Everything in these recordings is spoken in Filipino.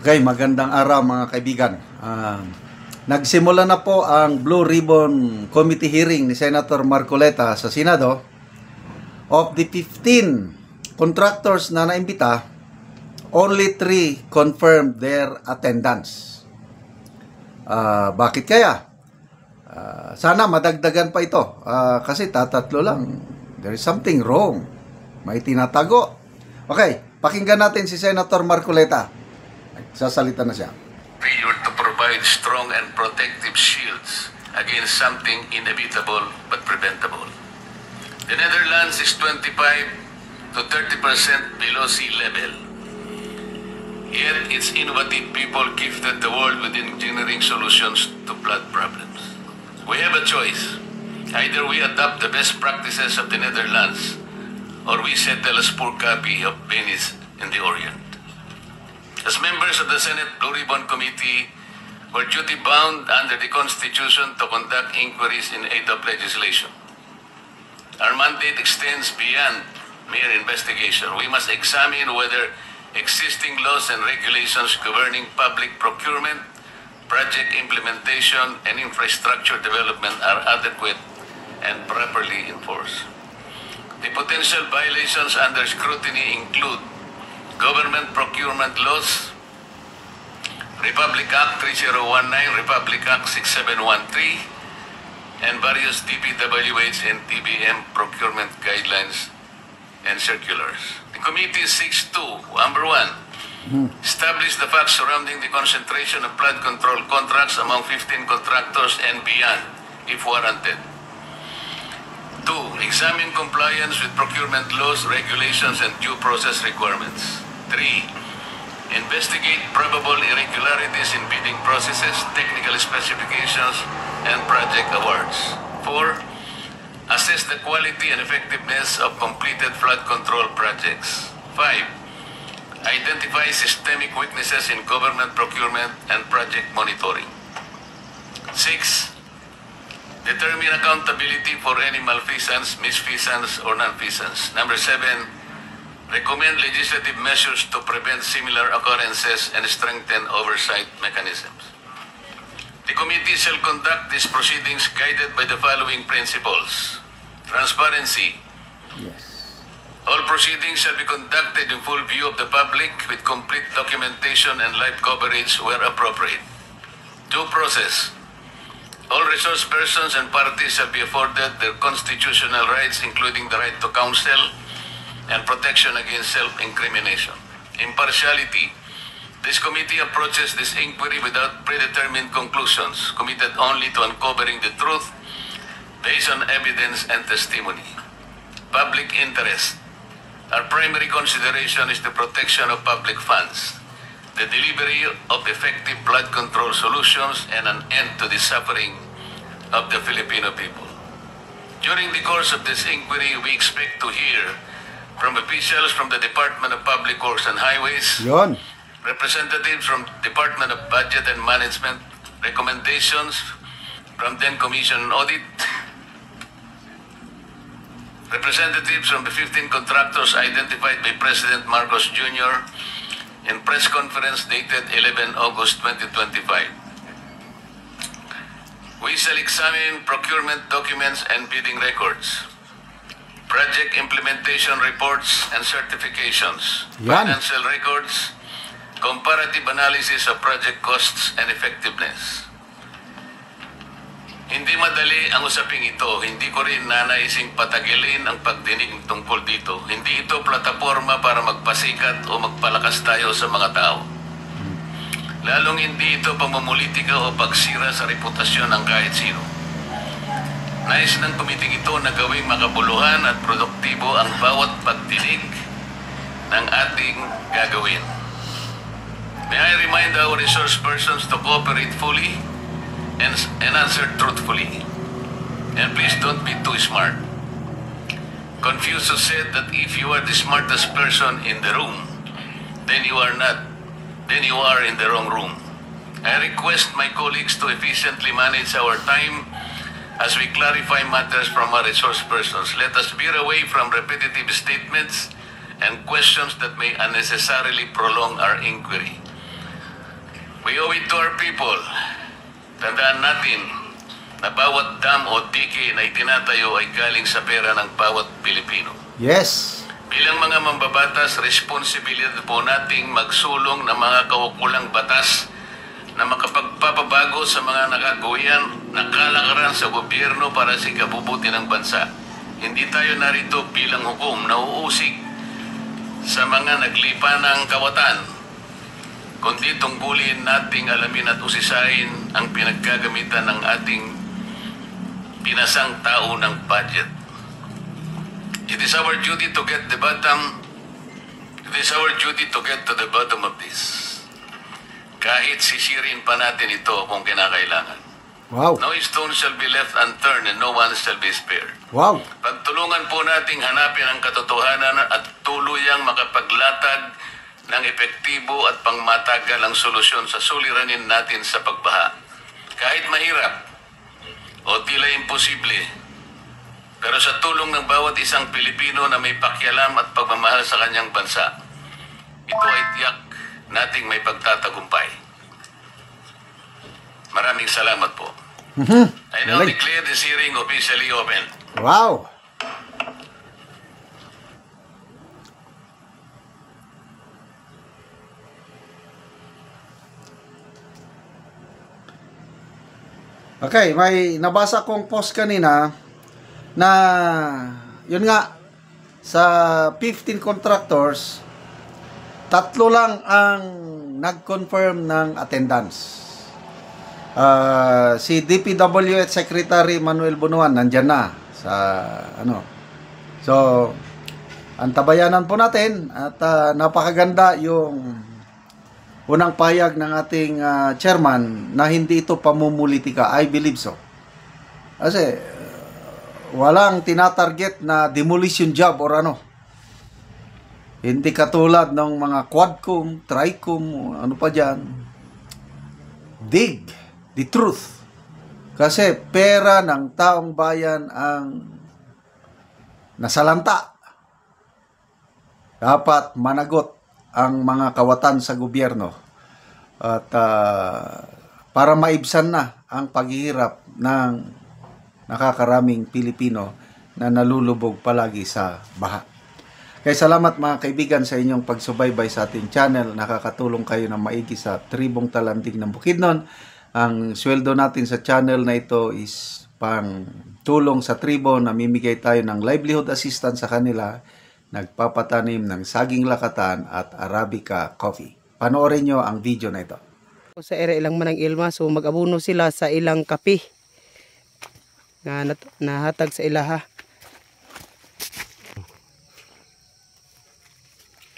Okay, magandang araw mga kaibigan. Nagsimula na po ang Blue Ribbon Committee hearing ni Senator Marcoleta sa Senado. Of the 15 contractors na naimbita, only 3 confirmed their attendance. Bakit kaya? Sana madagdagan pa ito kasi tatatlo lang. There is something wrong. May tinatago. Okay, pakinggan natin si Senator Marcoleta. Sasalita na siya. Failure to provide strong and protective shields against something inevitable but preventable. The Netherlands is 25 to 30% below sea level. Yet its innovative people gifted the world with engineering solutions to flood problems. We have a choice. Either we adopt the best practices of the Netherlands or we settle a poor copy of Venice in the Orient. As members of the Senate Blue Ribbon Committee, we're duty-bound under the Constitution to conduct inquiries in aid of legislation. Our mandate extends beyond mere investigation. We must examine whether existing laws and regulations governing public procurement, project implementation, and infrastructure development are adequate and properly enforced. The potential violations under scrutiny include Government Procurement Laws, Republic Act 3019, Republic Act 6713, and various DPWH and TBM procurement guidelines and circulars. The committee seeks to, number 1, establish the facts surrounding the concentration of flood control contracts among 15 contractors and beyond, if warranted. 2, examine compliance with procurement laws, regulations, and due process requirements. 3, investigate probable irregularities in bidding processes, technical specifications, and project awards. 4, assess the quality and effectiveness of completed flood control projects. 5, identify systemic weaknesses in government procurement and project monitoring. 6, determine accountability for any malfeasance, misfeasance, or nonfeasance. Number 7, recommend legislative measures to prevent similar occurrences and strengthen oversight mechanisms. The committee shall conduct these proceedings guided by the following principles. Transparency. Yes. All proceedings shall be conducted in full view of the public with complete documentation and live coverage where appropriate. Due process. All resource persons and parties shall be afforded their constitutional rights, including the right to counsel and protection against self-incrimination. Impartiality. This committee approaches this inquiry without predetermined conclusions, committed only to uncovering the truth based on evidence and testimony. Public interest. Our primary consideration is the protection of public funds, the delivery of effective flood control solutions, and an end to the suffering of the Filipino people. During the course of this inquiry, we expect to hear from officials from the Department of Public Works and Highways, Yon. representatives from Department of Budget and Management, recommendations from then Commission on Audit, representatives from the 15 contractors identified by President Marcos Jr. in press conference dated 11 August 2025. We shall examine procurement documents and bidding records, project implementation reports and certifications, Yan. financial records, comparative analysis of project costs and effectiveness. Hindi madali ang usaping ito. Hindi ko rin nanaising patagilin ang pagdinig tungkol dito. Hindi ito plataforma para magpasikat o magpalakas tayo sa mga tao. Lalong hindi ito pamumulitika o pagsira sa reputasyon ng kahit sino. Nais ng komiting ito na gawing makabuluhan at produktibo ang bawat pagdinig ng ating gagawin. May I remind our resource persons to cooperate fully and answer truthfully. And please don't be too smart. Confucius said that if you are the smartest person in the room, then you are in the wrong room. I request my colleagues to efficiently manage our time as we clarify matters from our resource persons. Let us veer away from repetitive statements and questions that may unnecessarily prolong our inquiry. We owe it to our people. Tandaan natin na bawat dam o dike na itinatayo ay galing sa pera ng bawat Pilipino. Yes. Bilang mga mambabatas, responsibilidad po nating magsulong ng mga kaukulang batas na makapagpapabago sa mga nakagawian na kalakaran sa gobyerno para sa ikabubuti ng bansa. Hindi tayo narito bilang hukom na uusig sa mga naglipa ng kawatan, kundi tungkulin nating alamin at usisain ang pinaggagamitan ng ating pinasang tao ng budget. It is our duty to get to the bottom of this. Kahit sisirin pa natin ito kung kinakailangan. Wow. No stone shall be left unturned and no one shall be spared. Wow. Pagtulungan po nating hanapin ang katotohanan at tuluyang makapaglatag ng epektibo at pangmatagal ang solusyon sa suliranin natin sa pagbaha. Kahit mahirap o tila imposible, pero sa tulong ng bawat isang Pilipino na may pakialam at pagmamahal sa kanyang bansa, ito ay tiyak nating may pagtatagumpay. Maraming salamat po. I now Galing. declare this hearing officially open. Wow. Okay, may nabasa kong post kanina na yun nga sa 15 contractors, 3 lang ang nag-confirm ng attendance. Si DPWH Secretary Manuel Bunuan nandyan na sa ano. So, antabayanan po natin at napakaganda yung unang payag ng ating chairman na hindi ito pamumulitika. I believe so. Kasi walang tinatarget na demolition job or ano. Hindi katulad ng mga Quadcom, Tricom, ano pa dyan. Dig the truth. Kasi pera ng taong bayan ang nasalanta. Dapat managot ang mga kawatan sa gobyerno at para maibsan na ang paghihirap ng nakakaraming Pilipino na nalulubog palagi sa baha. Kaya salamat mga kaibigan sa inyong pagsubaybay sa ating channel. Nakakatulong kayo ng maigi sa tribong Talandig ng Bukidnon. Ang sweldo natin sa channel na ito is pang tulong sa tribo. Namimigay tayo ng livelihood assistance sa kanila. Nagpapatanim ng saging lakatan at Arabica coffee. Panoorin nyo ang video na ito. Sa ere ilang manang ilma, so mag-abuno sila sa ilang kape nga nahatag sa ilaha.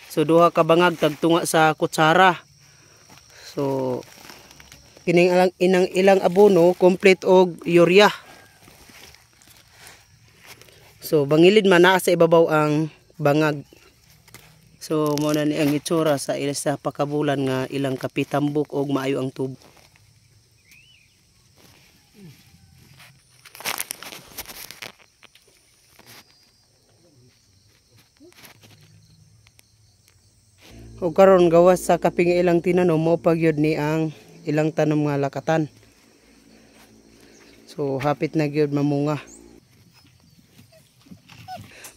So duha ka bangag tagtunga sa kutsara. So kining ilang abono complete og urea. So bangilid man naa sa ibabaw ang bangag. So mo na ni ang itsura sa ila sa pakabulan nga ilang kapitambok og maayo ang tubo. O karon gawas sa kaping ilang tinanom mo pagyud ni ang ilang tanom nga lakatan. So hapit na gyud mamunga.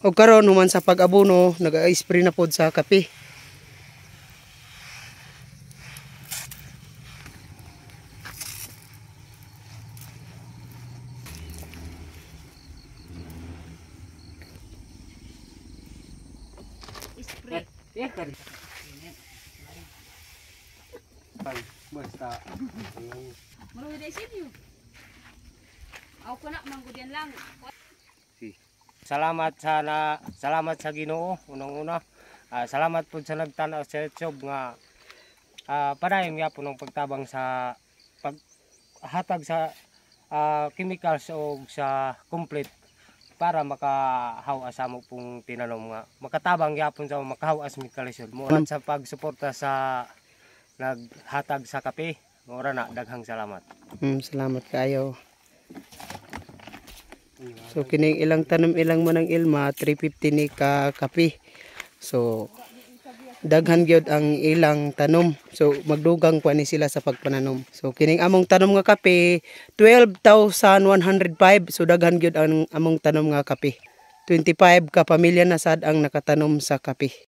O karon human sa pag-abono nag-spray na pod sa kape. Basta Maruwi sa inyo. Ako ko na manggudian lang. salamat sa Ginoo unang-una. Salamat po sa nagtanaw sa YouTube nga padayon gyapon ng pagtabang sa paghatag sa chemicals o sa complete para makahawas sa mo pong tinanom nga makatabang gyapon sa makahawas mikalisod mo sa pagsuporta sa naghatag sa kape. Ora na daghang salamat. Salamat kayo. So kining ilang tanom ilang manang ilma 350 ni ka kape. So daghan gyud ang ilang tanom. So magdugang pa ni sila sa pagpananom. So kining among tanom nga kape 12,105. So daghan gyud ang among tanom nga kape. 25 ka pamilya na sad ang nakatanom sa kape.